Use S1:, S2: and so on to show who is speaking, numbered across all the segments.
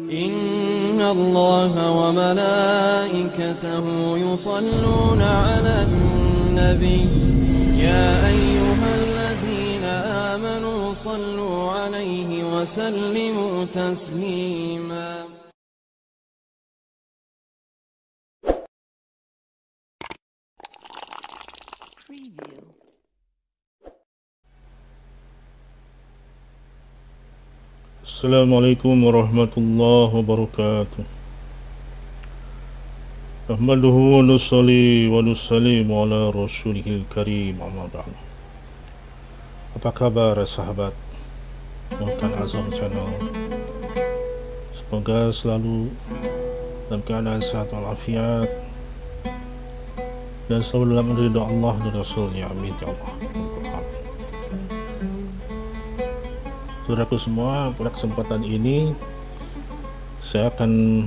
S1: إن الله وملائكته يصلون على النبي يا أيها الذين آمنوا صلوا عليه وسلموا تسليما.
S2: Assalamualaikum warahmatullahi wabarakatuh. Ahmaduhu wa nusalli wa nusallimu ala rasulihil karim, amma ba'du. Apa kabar sahabat Makan Azam Channel? Semoga selalu dalam keadaan sehat walafiat dan selalu dalam ridha Allah dan Rasulnya. Amin ya Allah. Saudaraku semua, pada kesempatan ini saya akan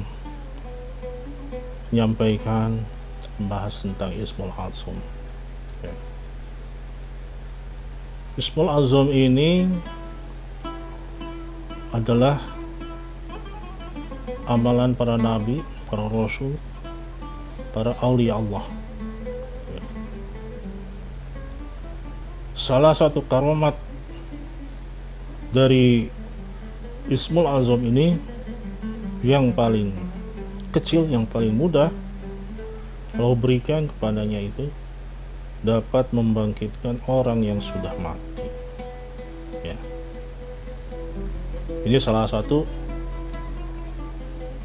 S2: menyampaikan membahas tentang Ismul Azam. Ismul Azam ini adalah amalan para nabi, para rasul, para aulia Allah. Salah satu karamat dari Ismul Azam ini yang paling kecil, yang paling mudah, kalau berikan kepadanya itu dapat membangkitkan orang yang sudah mati. Ya. Ini salah satu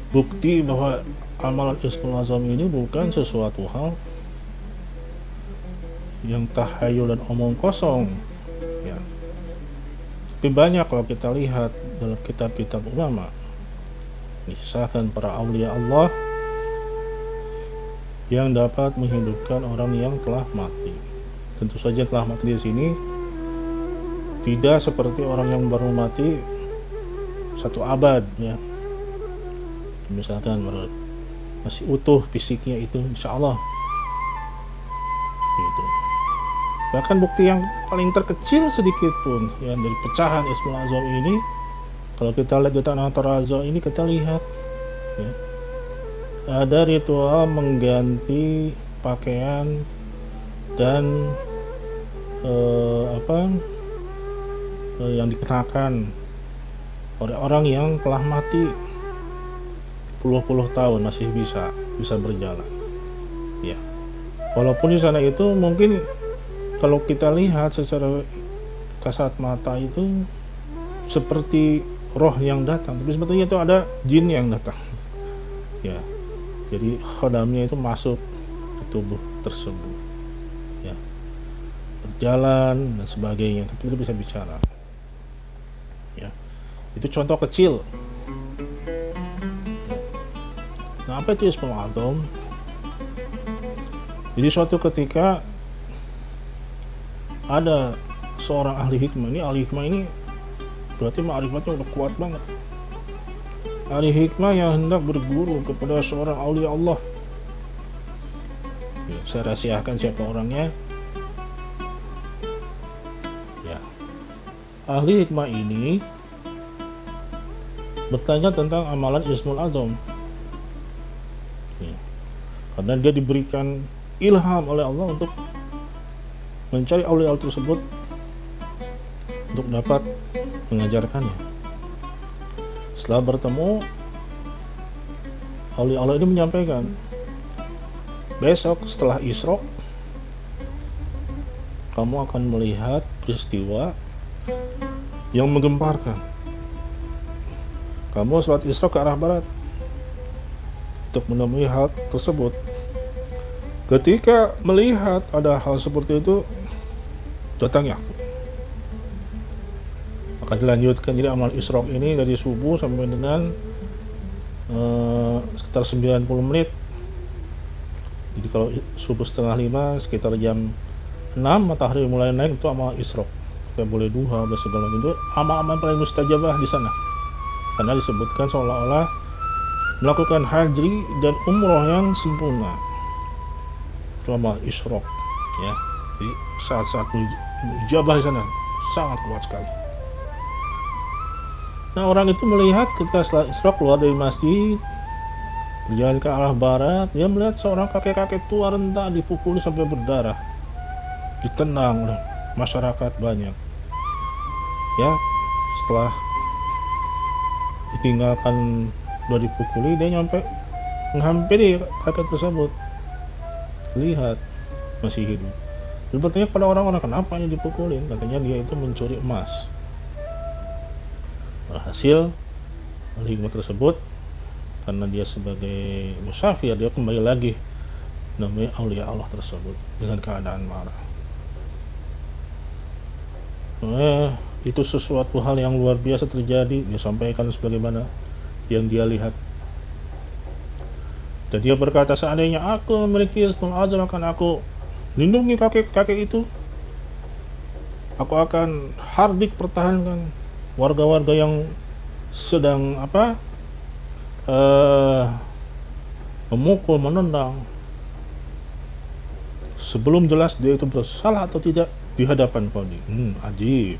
S2: bukti bahwa amalan Ismul Azam ini bukan sesuatu hal yang tahayul dan omong kosong. Ya. Tapi banyak kalau kita lihat dalam kitab-kitab ulama disahkan para aulia Allah yang dapat menghidupkan orang yang telah mati. Tentu saja telah mati di sini tidak seperti orang yang baru mati 1 abad, ya. Misalkan masih utuh fisiknya itu, insya Allah. Gitu. Bahkan bukti yang paling terkecil sedikit pun ya dari pecahan Ismul Azam ini, kalau kita lihat di Tanah Torazo ini, kita lihat ya, ada ritual mengganti pakaian dan yang dikenakan oleh orang yang telah mati puluh-puluh tahun masih bisa berjalan. Ya, walaupun di sana itu mungkin kalau kita lihat secara kasat mata itu seperti roh yang datang, tapi sebetulnya itu ada jin yang datang. Ya, jadi khodamnya itu masuk ke tubuh tersebut, ya, berjalan dan sebagainya, tapi itu bisa bicara. Ya, itu contoh kecil. Nah, apa itu Ismul Azam? Jadi suatu ketika ada seorang ahli hikmah. Ini ahli hikmah ini berarti ma'rifatnya udah kuat banget. Ahli hikmah yang hendak berguru kepada seorang aulia Allah. Ya, saya rahasiakan siapa orangnya. Ya, ahli hikmah ini bertanya tentang amalan Ismul Azam. Ya, karena dia diberikan ilham oleh Allah untuk mencari aulia Allah tersebut untuk dapat mengajarkannya. Setelah bertemu, aulia Allah ini menyampaikan, besok setelah Isra kamu akan melihat peristiwa yang menggemparkan. Kamu sholat Isra ke arah barat untuk menemui hal tersebut. Ketika melihat ada hal seperti itu, datangnya aku. Maka dilanjutkan, jadi amal Isra ini dari subuh sampai dengan sekitar 90 menit. Jadi kalau subuh setengah 5 sekitar jam 6 matahari mulai naik, itu amal Isra. Kita boleh duha dan segala macam, itu amal-amal paling mustajabah di sana. Karena disebutkan seolah-olah melakukan haji dan umroh yang sempurna. Amal Isra, ya. Jadi saat-saat ijabah di sana sangat kuat sekali. Nah, orang itu melihat ketika setelah Isra keluar dari masjid, berjalan ke arah barat, dia melihat seorang kakek-kakek tua renta dipukuli sampai berdarah, ditendang oleh masyarakat banyak. Ya, setelah ditinggalkan udah dipukuli, dia nyampe menghampiri kakek tersebut, lihat masih hidup. Dia bertanya pada orang-orang, kenapa ini dipukulin? Katanya dia itu mencuri emas. Hasil hikmah tersebut, karena dia sebagai musafir, dia kembali lagi namanya aulia Allah tersebut dengan keadaan marah. Itu sesuatu hal yang luar biasa terjadi, dia sampaikan sebagaimana yang dia lihat. Dan dia berkata, seandainya aku memiliki Ismul Azam, akan aku lindungi kakek-kakek itu. Aku akan hardik pertahankan warga-warga yang sedang memukul, menendang, sebelum jelas dia itu bersalah atau tidak di hadapan Qadi. Ajib.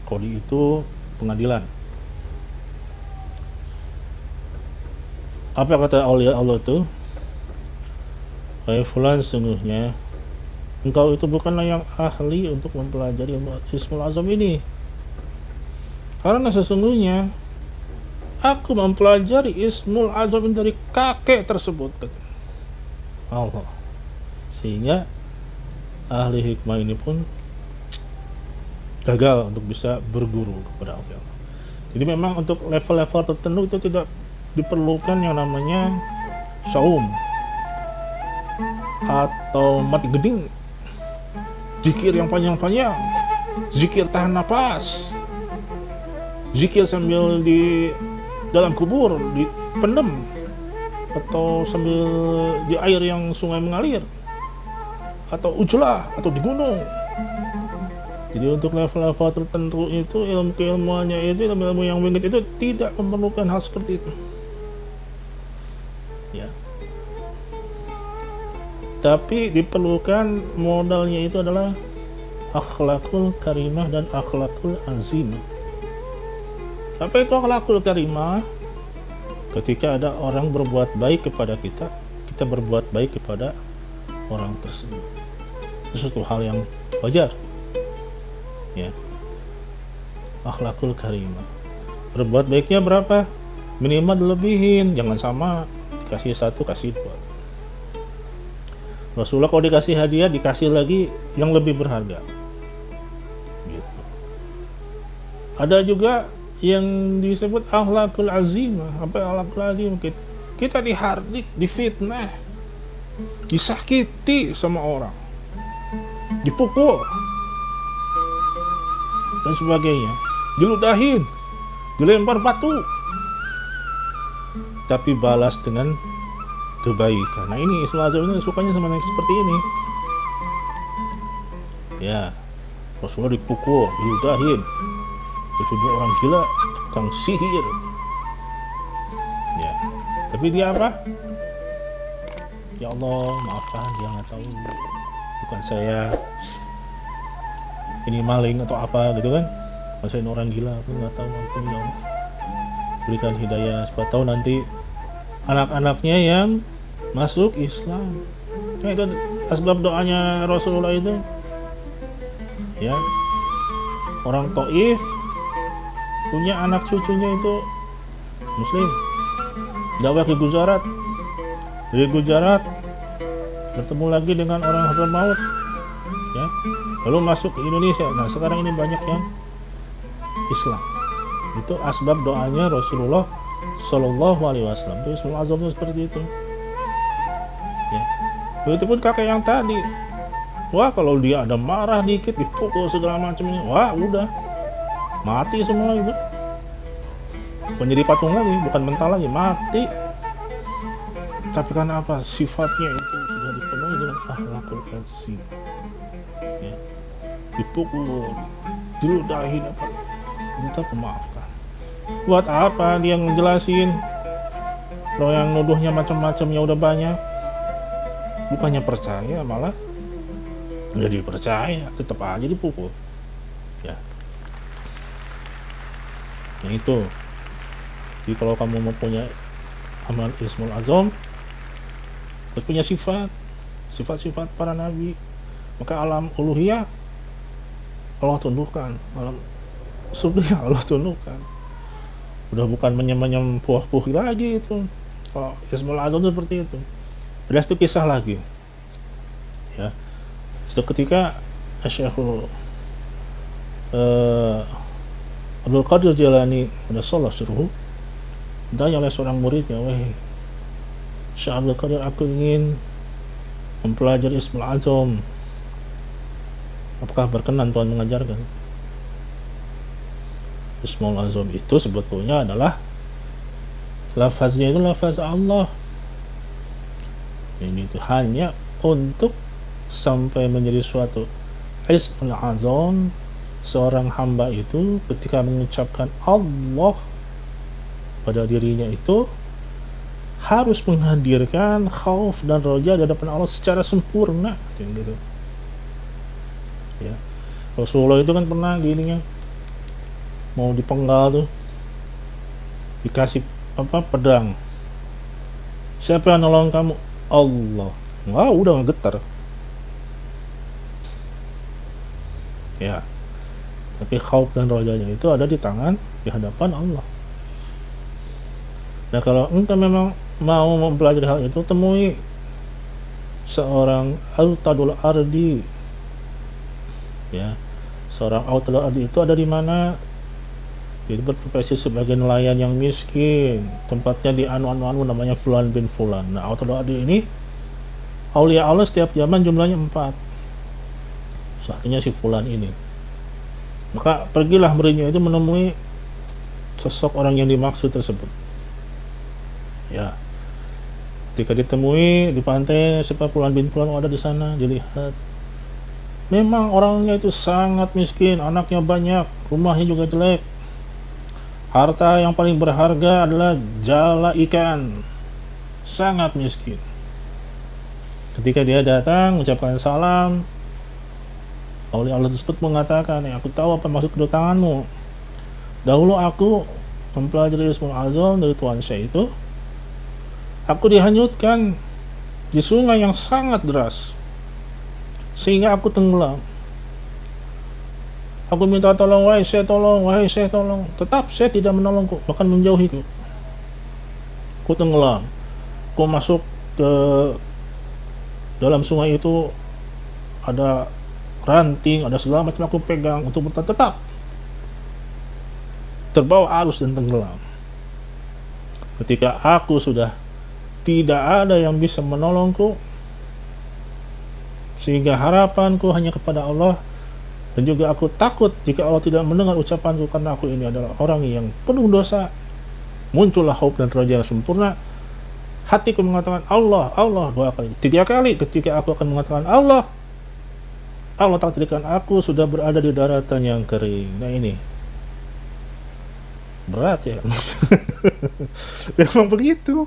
S2: Qadi itu pengadilan. Apa kata aulia Allah itu? Wahai fulan, sungguhnya engkau itu bukanlah yang ahli untuk mempelajari Ismul Azam ini, karena sesungguhnya aku mempelajari Ismul Azam dari kakek tersebut. Allah. Sehingga ahli hikmah ini pun gagal untuk bisa berguru kepada Allah. Jadi memang untuk level-level tertentu itu tidak diperlukan yang namanya saum atau mati geding, zikir yang panjang-panjang, zikir tahan napas, zikir sambil di dalam kubur dipendem, atau sambil di air yang sungai mengalir, atau ujlah, atau di gunung. Jadi untuk level-level tertentu itu ilmu keilmuannya itu, ilmu yang wingit itu tidak memerlukan hal seperti itu. Ya. Tapi diperlukan modalnya itu adalah akhlakul karimah dan akhlakul azimah. Apa itu akhlakul karimah? Ketika ada orang berbuat baik kepada kita, kita berbuat baik kepada orang tersebut. Itu suatu hal yang wajar. Ya. Akhlakul karimah. Berbuat baiknya berapa? Minimal dilebihin, jangan sama, dikasih satu kasih dua. Rasulullah kalau dikasih hadiah, dikasih lagi yang lebih berharga. Gitu. Ada juga yang disebut akhlakul azimah. Apa akhlakul azimah? Kita dihardik, difitnah, disakiti sama orang, dipukul dan sebagainya, diludahin, dilempar batu, tapi balas dengan kebaikan. Nah, ini Ismul Azam ini sukanya sama yang seperti ini. Ya, Rasulullah dipukul, diludahin, dituduh orang gila, tukang sihir. Ya, tapi dia apa? Ya Allah, maafkan, dia nggak tahu, bukan saya, ini maling atau apa gitu kan? Masa ini orang gila, aku nggak tahu, aku ya Allah, berikan hidayah, siapa tahu nanti anak-anaknya yang masuk Islam. Nah, itu asbab doanya Rasulullah itu. Ya, orang Taif punya anak cucunya itu Muslim, dakwah ke Gujarat, dari Gujarat bertemu lagi dengan orang Hadramaut, ya, lalu masuk ke Indonesia. Nah, sekarang ini banyak yang Islam. Itu asbab doanya Rasulullah Shallallahu Alaihi Wasallam. Itu Ismul Azam seperti itu. Ya. Begitupun kakek yang tadi. Wah, kalau dia ada marah dikit, dipukul segala macam ini, wah udah mati semua itu. Bukan jadi patung lagi, bukan mental lagi, mati. Tapi karena apa? Sifatnya itu sudah dipenuhi dengan akhlakul karim. Ya. Dipukul, diludahin, apa, minta pemaafkan. Buat apa dia ngejelasin? Kalau yang nuduhnya macam-macamnya udah banyak, bukannya percaya, malah nggak dipercaya, tetap aja dipukul. Ya, yang itu Jadi kalau kamu mempunyai amal Ismul Azam, harus punya sifat-sifat para nabi, maka alam uluhiyah Allah tundukkan, alam subhiyah Allah tundukkan. Udah bukan menyem-menyem puah-puh lagi itu. Kalau Ismul Azam itu seperti itu. Ada satu kisah lagi, ya. Suatu ketika Syekhul Abdul Qadir Jailani pada sholat suruh ditanya oleh seorang muridnya, wahai Syekh Abdul Qadir, aku ingin mempelajari Ismul Azam, apakah berkenan Tuhan mengajarkan? Ismul Azam itu sebetulnya adalah lafaznya itu lafaz Allah. Ini itu hanya untuk sampai menjadi suatu Ismul Azam, seorang hamba itu ketika mengucapkan Allah pada dirinya itu harus menghadirkan khauf dan roja di hadapan Allah secara sempurna, gitu. Ya. Rasulullah itu kan pernah dirinya mau dipenggal tuh, dikasih pedang. Siapa yang nolong kamu? Allah. Wah, udah getar. Ya. Tapi khauf dan rojanya itu ada di tangan, di hadapan Allah. Nah, kalau engkau memang mau mempelajari hal itu, temui seorang Autadul Ardi, ya. Seorang Autadul Ardi itu ada di mana? Dia berprofesi sebagai nelayan yang miskin, tempatnya di anu namanya Fulan bin Fulan. Nah, Autadul Ardi ini aulia Allah setiap zaman jumlahnya 4. Satunya si Fulan ini. Maka pergilah merinya itu menemui sosok orang yang dimaksud tersebut. Ya, ketika ditemui di pantai, siapa Fulan bin Fulan ada di sana, dilihat. Memang orangnya itu sangat miskin, anaknya banyak, rumahnya juga jelek. Harta yang paling berharga adalah jala ikan, sangat miskin. Ketika dia datang mengucapkan salam, oleh Allah tersebut mengatakan, ya, aku tahu apa maksud kedatanganmu. Dahulu aku mempelajari Ismul Azam dari Tuhan saya itu, aku dihanyutkan di sungai yang sangat deras sehingga aku tenggelam. Aku minta tolong, wahai saya tolong. Tetap saya tidak menolongku, bahkan menjauhiku. Aku tenggelam. Aku masuk ke dalam sungai itu, ada ranting, ada segala macam, aku pegang untuk tetap terbawa arus dan tenggelam. Ketika aku sudah tidak ada yang bisa menolongku, sehingga harapanku hanya kepada Allah, dan juga aku takut jika Allah tidak mendengar ucapanku karena aku ini adalah orang yang penuh dosa, muncullah khauf dan raja yang sempurna. Hatiku mengatakan Allah, Allah 2 kali, 3 kali. Ketika aku akan mengatakan Allah takdirkan aku sudah berada di daratan yang kering. Nah, ini berat ya. Memang begitu.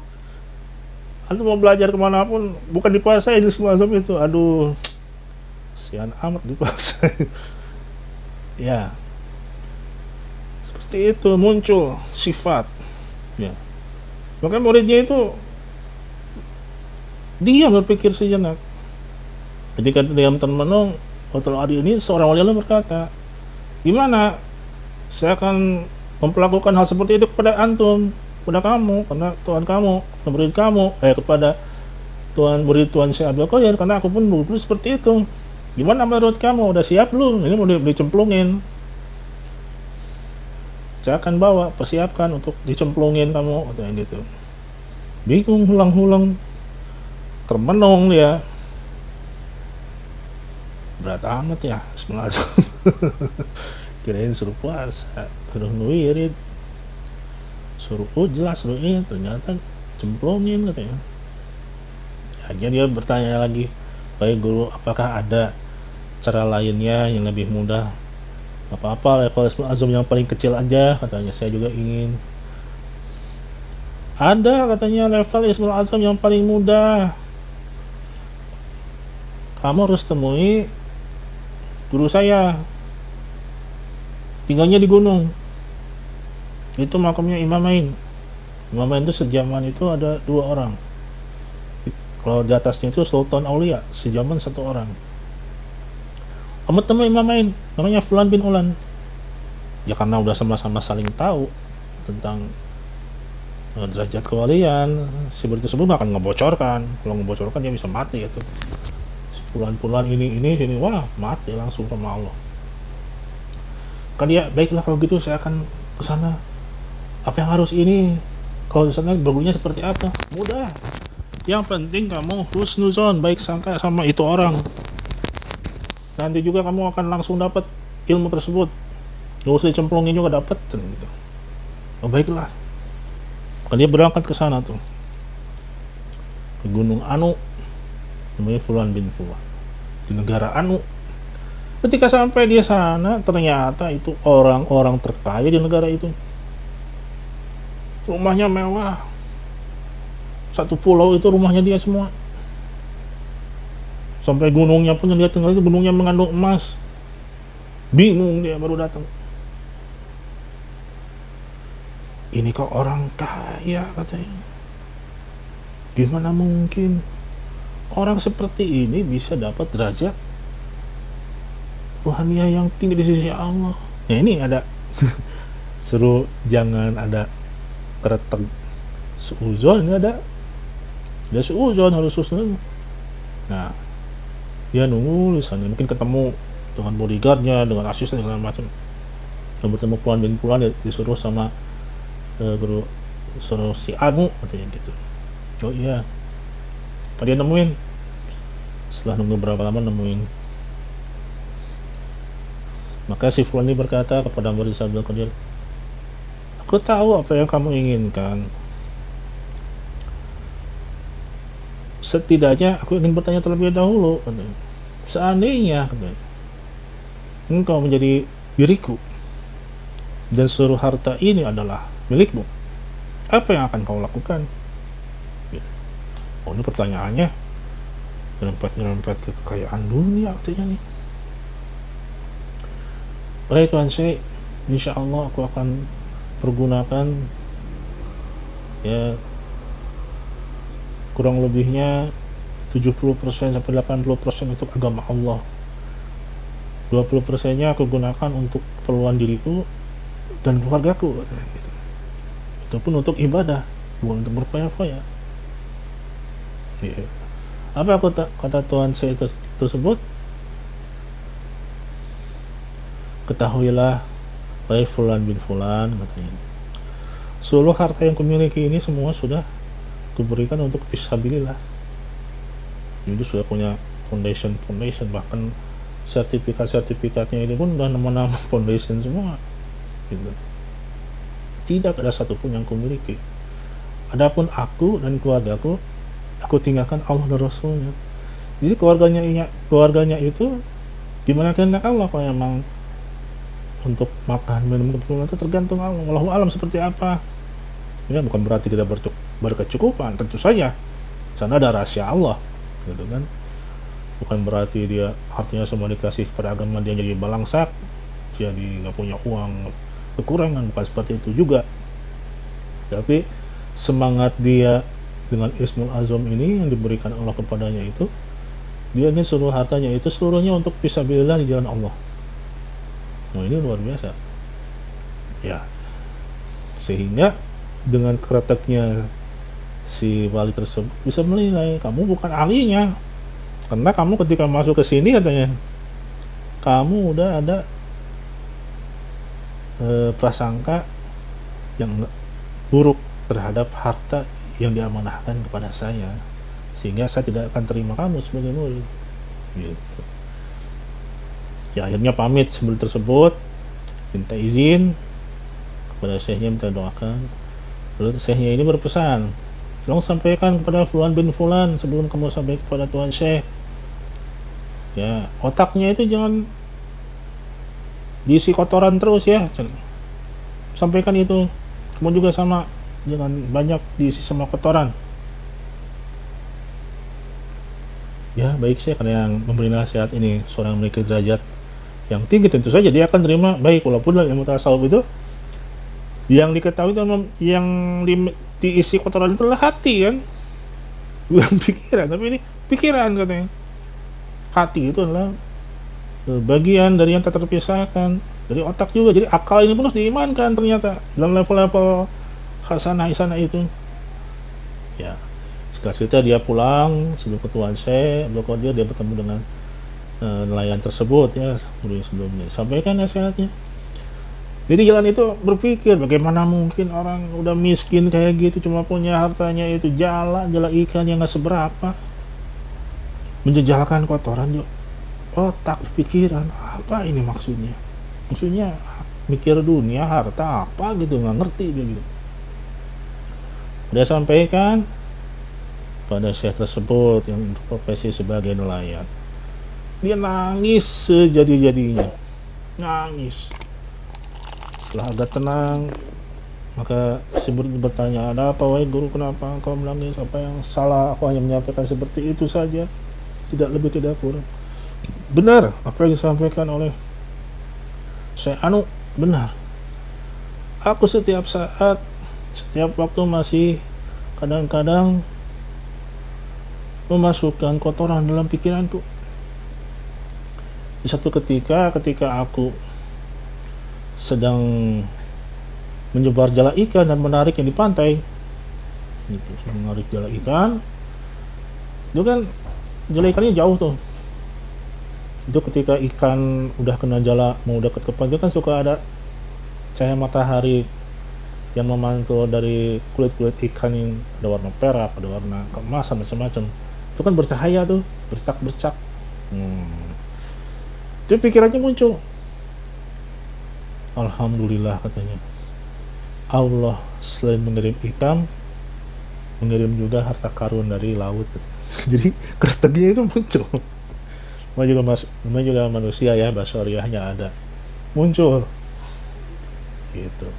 S2: Anda mau belajar kemanapun, bukan dikuasai di semua azam itu. Aduh, sian amat dikuasai. Ya, seperti itu muncul sifat. Ya, maka muridnya itu diam berpikir sejenak. Ketika diam termenung, Autadul Ardi ini seorang wali Allah berkata, gimana saya akan memperlakukan hal seperti itu kepada antum, kepada kamu, karena Tuhan kamu, murid kamu, kepada Tuhan murid Tuhan saya Abdul Qadir, karena aku pun dulu seperti itu. Gimana menurut kamu, udah siap belum? Ini mau dicemplungin, saya akan bawa, persiapkan untuk dicemplungin kamu, atau yang gitu. Bingung, hulang-hulang, termenung dia. Berat amat ya, Bismillah. Kirain suruh puasa, suruh nuwirid, suruh jelas, suruh ini, ternyata cemplungin katanya. Akhirnya dia bertanya lagi, baik guru, apakah ada cara lainnya yang lebih mudah? Apa-apa, level Ismul Azam yang paling kecil aja, katanya, saya juga ingin. Ada katanya level Ismul Azam yang paling mudah. Kamu harus temui guru saya, tinggalnya di gunung, itu makamnya Imamain. Imamain itu sejaman itu ada 2 orang. Kalau di atasnya itu Sultan Aulia, sejaman 1 orang. Kamu temuin Imamain, namanya Fulan bin Ulan. Ya karena udah sama-sama saling tahu tentang derajat kewalian, si murid tersebut nggak akan ngebocorkan. Kalau ngebocorkan dia bisa mati gitu. Bulan-bulan ini sini, wah mati langsung sama Allah. Kan dia, baiklah kalau gitu saya akan ke sana. Apa yang harus ini? Kalau di sana bagusnya seperti apa? Mudah. Yang penting kamu husnuzon, baik sangka sama itu orang. Nanti juga kamu akan langsung dapat ilmu tersebut. Gak usah dicemplungin juga dapat gitu. Oh baiklah. Kan dia berangkat ke sana tuh. Ke Gunung Anu, namanya Fulan bin Fulan. Di negara Anu. Ketika sampai di sana, ternyata itu orang-orang terkaya di negara itu. Rumahnya mewah. Satu pulau itu rumahnya dia semua. Sampai gunungnya pun yang dia tinggal itu gunungnya mengandung emas. Bingung dia baru datang. Ini kok orang kaya katanya. Gimana mungkin orang seperti ini bisa dapat derajat ruhaniah yang tinggi di sisi Allah? Nah ini ada suruh jangan ada kretek suuzon, ini ada suuzon, harus suuzon. Nah dia nunggu di sana, mungkin ketemu dengan bodyguardnya, dengan asisten segala macam. Dan bertemu Fulan bin Fulan, disuruh sama guru, suruh si Anu katanya gitu. Oh iya, dia nemuin. Setelah nunggu berapa lama nemuin. Maka si Fulan ini berkata kepada murid Abdul Qadir, aku tahu apa yang kamu inginkan. Setidaknya aku ingin bertanya terlebih dahulu. Seandainya engkau menjadi diriku dan seluruh harta ini adalah milikmu, apa yang akan kau lakukan? Oh ini pertanyaannya nyerempet ke kekayaan dunia artinya nih. Baik Tuhan saya, insya Allah aku akan pergunakan ya kurang lebihnya 70% sampai 80% untuk agama Allah. 20%-nya aku gunakan untuk keperluan diriku dan keluargaku gitu. Itu pun untuk ibadah, bukan untuk berfoya-foya. Yeah. Apa kata Tuhan saya tersebut? Ketahuilah, wahai Fulan bin Fulan, katanya, seluruh harta yang kumiliki ini semua sudah kuberikan untuk fisabilillah. Jadi sudah punya foundation, bahkan sertifikatnya ini pun udah nama-nama foundation semua gitu. Tidak ada satupun yang kumiliki. Adapun aku dan keluargaku, aku tinggalkan Allah dan Rasulnya. Jadi keluarganya itu gimana kehendak Allah. Kalau emang untuk makan minum keperluan itu tergantung Allah. Wallahu alam seperti apa. Ya bukan berarti tidak berkecukupan, tentu saja sana ada rahasia Allah gitu kan. Bukan berarti dia hartanya semua dikasih pada agama dia jadi balangsak, jadi nggak punya uang, kekurangan, bukan seperti itu juga. Tapi semangat dia dengan Ismul Azam ini yang diberikan Allah kepadanya itu, dia ini seluruh hartanya itu seluruhnya untuk fisabilillah di jalan Allah. Nah ini luar biasa ya. Sehingga dengan kreteknya si wali tersebut bisa menilai kamu bukan ahlinya, karena kamu ketika masuk ke sini katanya kamu udah ada prasangka yang buruk terhadap harta yang diamanahkan kepada saya, sehingga saya tidak akan terima kamu sebagai murid gitu. Ya akhirnya pamit sebelum tersebut, minta izin kepada syekhnya, minta doakan. Lalu syekhnya ini berpesan, tolong sampaikan kepada Fulan bin Fulan sebelum kamu sampai kepada Tuan Syekh, ya otaknya itu jangan diisi kotoran terus ya, sampaikan itu. Kamu juga sama, jangan banyak diisi sama kotoran. Ya baik Syekh, karena yang memberi nasihat ini seorang memiliki derajat yang tinggi, tentu saja dia akan terima baik, walaupun dalam ilmu tasawuf itu yang diketahui dan yang diisi kotoran itu adalah hati kan, bukan pikiran. Tapi ini pikiran katanya. Hati itu adalah bagian dari yang tak terpisahkan dari otak juga. Jadi akal ini pun harus diimankan ternyata dalam level-level hasanah isanah itu. Ya, setelah cerita dia pulang sebelum ketuaan dia bertemu dengan nelayan tersebut ya sebelumnya. Sampaikan nasihatnya. Jadi jalan itu berpikir bagaimana mungkin orang udah miskin kayak gitu cuma punya hartanya itu jala ikan yang nggak seberapa, menjejalkan kotoran di otak pikiran. Apa ini maksudnya mikir dunia harta apa gitu, nggak ngerti dia gitu. Dia sampaikan pada syekh tersebut yang berprofesi sebagai nelayan. Dia nangis sejadi-jadinya, nangis. Setelah agak tenang, maka si murid bertanya, ada apa wahai guru, kenapa engkau menangis, apa yang salah? Aku hanya menyampaikan seperti itu saja, tidak lebih tidak kurang. Benar apa yang disampaikan oleh Syekh Anu, benar. Aku setiap saat, setiap waktu masih kadang-kadang memasukkan kotoran dalam pikiranku. Di satu ketika aku sedang menyebar jala ikan dan menarik yang di pantai, menarik jala ikan, itu kan jala ikannya jauh tuh. Itu ketika ikan udah kena jala mau dekat ke pantai kan suka ada cahaya matahari yang memantul dari kulit ikan yang ada warna perak, ada warna keemasan macam-macam. Itu kan bercahaya tuh, bercak-bercak. Itu pikirannya muncul. Alhamdulillah katanya, Allah selain mengirim ikan, mengirim juga harta karun dari laut. Jadi strateginya itu muncul. Namanya juga manusia ya, basyariahnya ada, muncul gitu.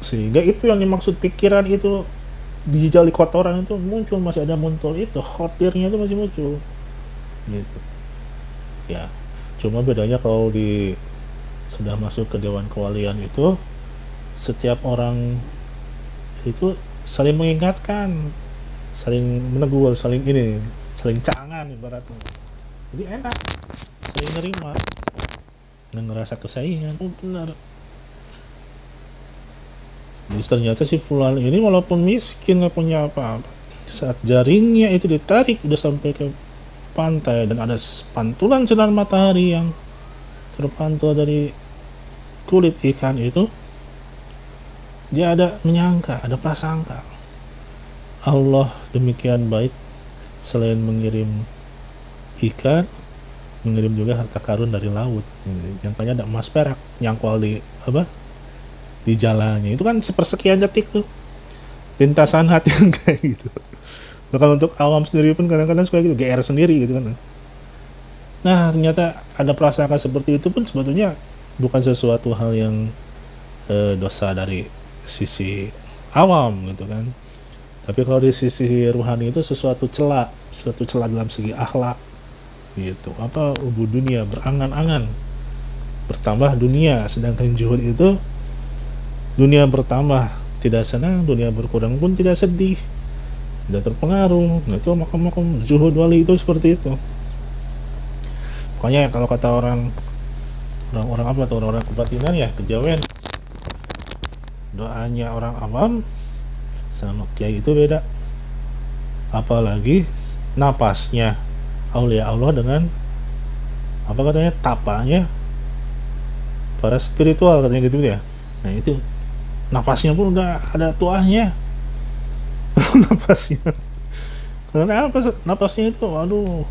S2: Sehingga itu yang dimaksud pikiran itu dijali kotoran itu muncul, masih ada muncul itu, khotirnya itu masih muncul gitu ya. Cuma bedanya kalau sudah masuk ke dewan kewalian itu setiap orang itu saling mengingatkan, saling menegur, saling cangan ibaratnya. Jadi enak, saling nerima, nggak ngerasa kesaingan. Oh benar. Jadi ternyata si fulan ini walaupun miskin nggak punya apa-apa, saat jaringnya itu ditarik udah sampai ke pantai dan ada pantulan sinar matahari yang terpantul dari kulit ikan itu, dia ada menyangka, ada prasangka, Allah demikian baik, selain mengirim ikan, mengirim juga harta karun dari laut. Nyangkanya ada emas perak nyangkul di jalannya. Itu kan sepersekian detik tuh, lintasan hati yang kayak gitu. Bahkan untuk awam sendiri pun kadang-kadang suka gitu, GR sendiri gitu kan. Nah ternyata ada prasangka seperti itu pun sebetulnya bukan sesuatu hal yang dosa dari sisi awam gitu kan. Tapi kalau di sisi ruhani itu suatu celah dalam segi akhlak gitu. Apa ubud dunia, berangan-angan bertambah dunia, sedangkan zuhud itu dunia bertambah tidak senang, dunia berkurang pun tidak sedih, tidak terpengaruh. Nah, itu makam zuhud wali itu seperti itu. Pokoknya kalau kata orang kebatinan ya, kejawen, doanya orang awam sama kiai itu beda. Apalagi napasnya aulia Allah dengan apa katanya, tapanya para spiritual katanya gitu ya. Nah itu napasnya pun udah ada tuahnya. Napasnya karena napasnya itu waduh,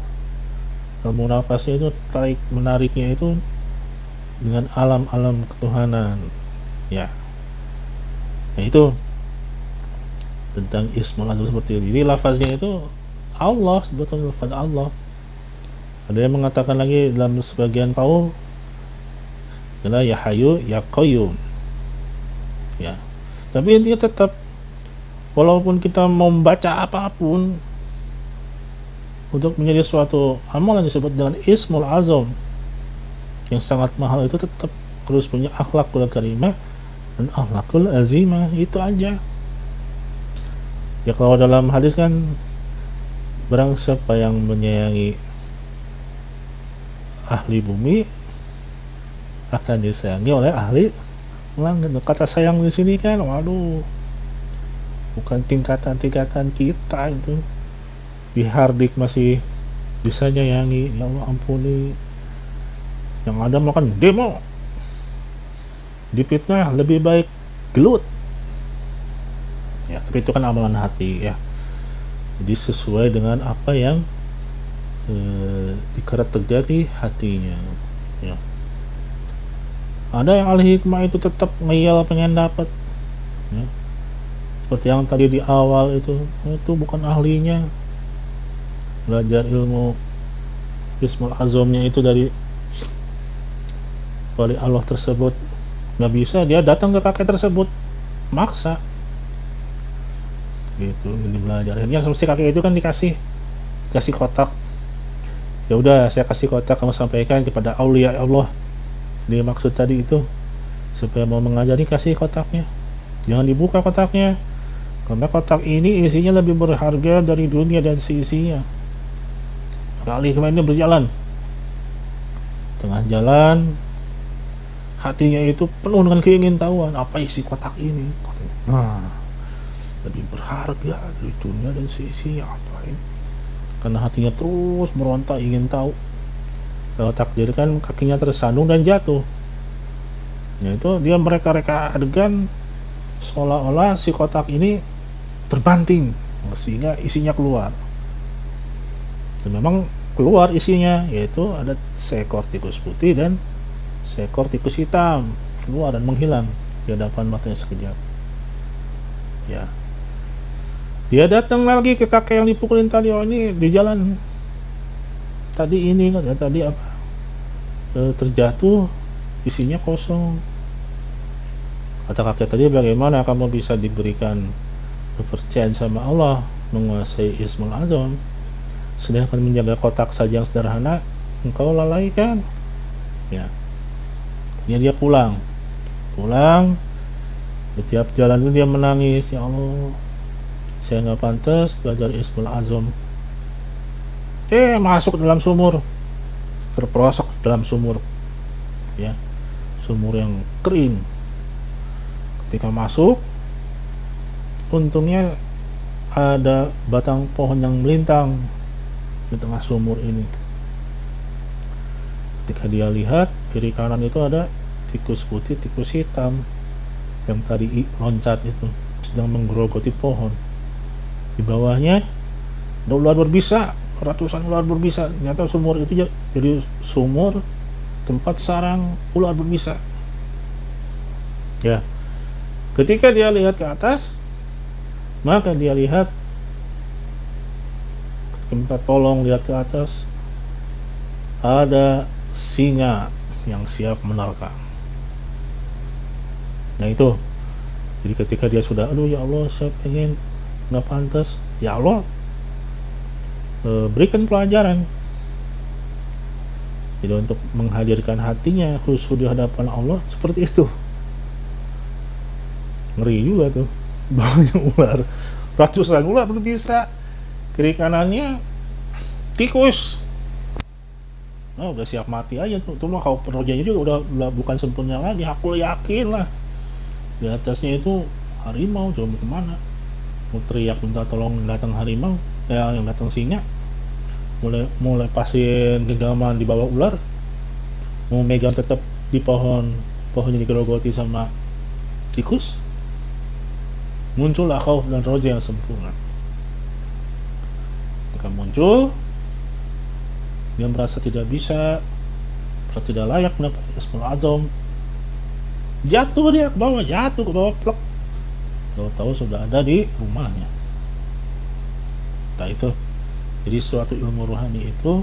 S2: kamu napasnya itu menariknya itu dengan alam ketuhanan ya. Nah itu tentang Ismul Azam seperti itu. Jadi lafaznya itu Allah, sebetulnya lafaz Allah. Ada yang mengatakan lagi dalam sebagian kaul adalah ya Hayyu ya Qayyum ya. Tapi intinya tetap walaupun kita membaca apapun untuk menjadi suatu amalan disebut dengan Ismul Azam yang sangat mahal, itu tetap harus punya akhlakul karimah dan akhlakul azimah. Itu aja Ya kalau dalam hadis kan, barang siapa yang menyayangi ahli bumi akan disayangi oleh ahli langit. Kata sayang di sini kan, waduh, bukan tingkatan-tingkatan kita itu. Di hardik masih bisa nyayangi, ya Allah ampuni. Yang ada melakukan demo, dipitnah lebih baik gelut. Ya, tapi itu kan amalan hati ya. Jadi sesuai dengan apa yang dikerat terjadi hatinya. Ya. Ada yang ahli hikmah itu tetap ngeyel pengen dapat. Ya. Seperti yang tadi di awal itu bukan ahlinya. Belajar ilmu Ismul Azamnya itu dari wali Allah tersebut, nggak bisa, dia datang ke kakek tersebut maksa gitu, ini belajar. Akhirnya si kakek itu kan dikasih kotak. Ya udah, saya kasih kotak, kamu sampaikan kepada aulia Allah. Dia maksud tadi itu supaya mau mengajari, kasih kotaknya, jangan dibuka kotaknya, karena kotak ini isinya lebih berharga dari dunia dan seisinya. Kali kemarin ini berjalan tengah jalan, hatinya itu penuh dengan keingintahuan, apa isi kotak ini. Nah, lebih berharga dari dunia dan seisinya apa ini, karena hatinya terus berontak ingin tahu. Kalau takdir kan kakinya tersandung dan jatuh. Ya itu dia mereka-reka adegan seolah-olah si kotak ini terbanting sehingga isinya keluar. Dan memang keluar isinya, yaitu ada seekor tikus putih dan seekor tikus hitam keluar dan menghilang di hadapan matanya sekejap. Ya, dia datang lagi ke kakek yang dipukulin tadi. Oh, ini di jalan tadi ini kan, ya, tadi apa terjatuh, isinya kosong. Kata kakek tadi, bagaimana kamu bisa diberikan kepercayaan sama Allah menguasai Ismul Azam, sedangkan menjaga kotak saja yang sederhana engkau lalaikan. Ya, dia pulang. Setiap jalan itu dia menangis, ya Allah, saya nggak pantas belajar Ismul Azam. Masuk dalam sumur, terperosok dalam sumur, ya, sumur yang kering. Ketika masuk, untungnya ada batang pohon yang melintang di tengah sumur ini. Ketika dia lihat kiri kanan itu ada tikus putih, tikus hitam yang tadi loncat itu sedang menggerogoti pohon. Di bawahnya ada ular berbisa, ratusan ular berbisa. Ternyata sumur itu jadi sumur tempat sarang ular berbisa. Ya, ketika dia lihat ke atas, maka dia lihat, minta tolong lihat ke atas, ada singa yang siap menerkam. Nah itu, jadi ketika dia sudah, aduh ya Allah, saya pengen, nggak pantas, ya Allah, berikan pelajaran. Jadi untuk menghadirkan hatinya khusyuk di hadapan Allah seperti itu. Ngeri juga tuh, banyak ular, ratusan ular berbisa, kiri kanannya tikus. Nah, udah siap mati aja tuh. Tuh mah kalau penerjanya juga udah bukan sempurna lagi. Aku yakin lah di atasnya itu harimau. Coba mau kemana? Mau teriak minta tolong, datang harimau, yang datang singa. Mau lepasin genggaman di bawah ular, mau megang tetap di pohonnya digerogoti sama tikus. Muncullah khauf dan roja yang sempurna. Ketika muncul, dia merasa tidak bisa, merasa tidak layak mendapat Ismul Azam. Jatuh dia ke bawah, plek. Tahu-tahu sudah ada di rumahnya. Nah itu, jadi suatu ilmu rohani itu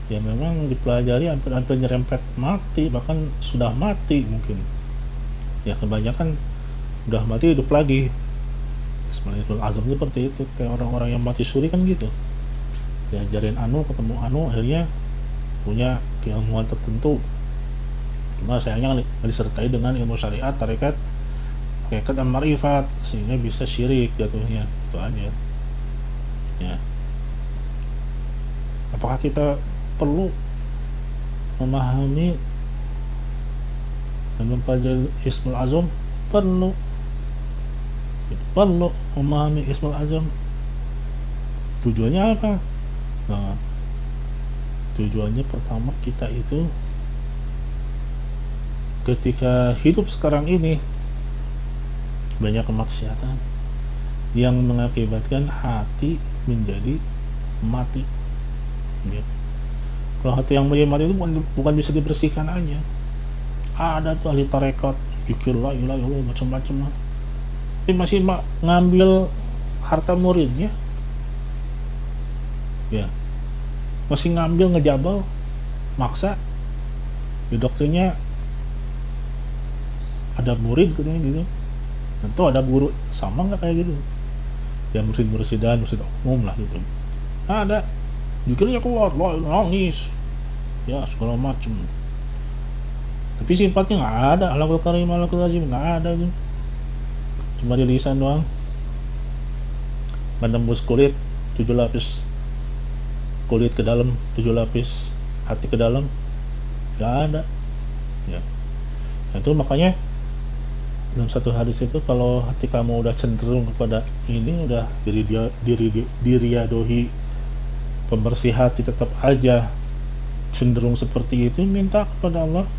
S2: ya memang dipelajari hampir nyerempet mati, bahkan sudah mati mungkin. Ya kebanyakan udah mati hidup lagi. Ismul Azam seperti itu, kayak orang-orang yang mati suri kan gitu. Diajarin ketemu akhirnya punya keilmuan tertentu. Cuma sayangnya disertai dengan ilmu syariat, tarekat, hakikat dan marifat, sehingga bisa syirik jatuhnya. Itu aja ya. Apakah kita perlu memahami dan mempelajari Ismul Azam? Perlu memahami Ismul Azam. Tujuannya apa? Nah, tujuannya pertama, kita itu ketika hidup sekarang ini banyak kemaksiatan yang mengakibatkan hati menjadi mati ya. Kalau hati yang menjadi mati itu bukan bisa dibersihkan aja. Ada tuh ahli tarekat zikir la ilaha illallah macam-macam, tapi masih ngambil harta muridnya ya, masih ngambil, ngejabel, maksa di dokternya. Ada murid katanya gitu, tentu ada guru, sama nggak kayak gitu ya, mursid-mursidan, mursid umum lah gitu. Nah, ada zikirnya keluar, nangis ya, segala macem, tapi sifatnya nggak ada. Alaqul karim, alaqul azim, nggak ada tuh, cuma di lisan doang, menembus kulit 7 lapis kulit ke dalam, 7 lapis hati ke dalam, nggak ada ya. Nah, itu makanya dalam satu hadis itu, kalau hati kamu udah cenderung kepada ini, udah diriadohi pembersih hati, tetap aja cenderung seperti itu, minta kepada Allah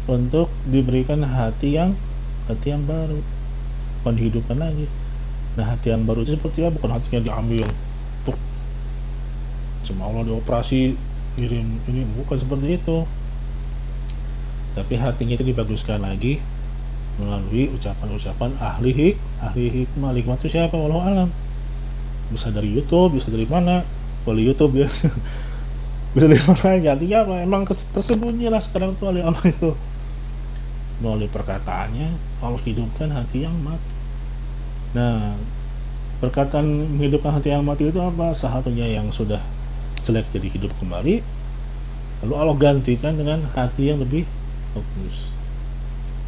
S2: untuk diberikan hati yang baru, bukan dihidupkan lagi. Nah, hati yang baru itu seperti apa? Bukan hatinya diambil tuh sama Allah, dioperasi, kirim ini, bukan seperti itu, tapi hatinya itu dibaguskan lagi melalui ucapan-ucapan ahli hikmah. Hikmah itu siapa? Wallahu alam. Bisa dari YouTube, bisa dari mana, wali YouTube ya bisa dari mana aja. Artinya apa? Emang tersembunyi lah sekarang tuh oleh Allah itu, melalui perkataannya Allah hidupkan hati yang mati. Nah, perkataan menghidupkan hati yang mati itu apa? Satunya yang sudah jelek jadi hidup kembali, lalu Allah gantikan dengan hati yang lebih bagus.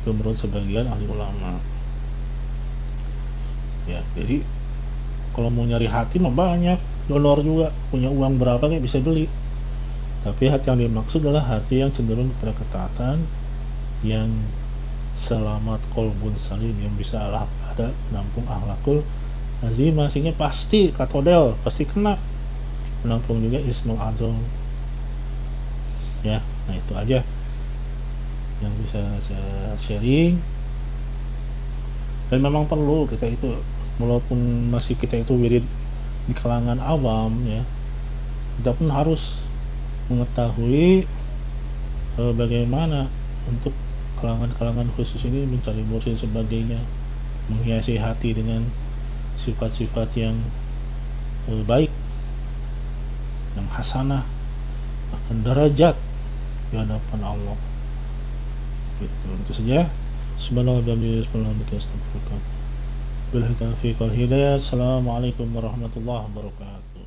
S2: Itu menurut sebagian ahli ulama ya. Jadi kalau mau nyari hati mah banyak, donor juga punya uang berapa kayak bisa beli, tapi hati yang dimaksud adalah hati yang cenderung kepada ketaatan, yang selamat kolbun salim, yang bisa ada menampung akhlakul azimah, sehingga pasti katodel, pasti kena, menampung juga Ismul Azam ya. Nah, itu aja yang bisa saya sharing. Dan memang perlu kita itu, walaupun masih kita itu wirid di kalangan awam ya, kita pun harus mengetahui bagaimana untuk kalangan-kalangan khusus ini mencari mursyid sebagainya, menghiasi hati dengan sifat-sifat yang baik, yang hasanah, bahkan derajat di hadapan Allah. Itu saja. Assalamualaikum warahmatullahi wabarakatuh.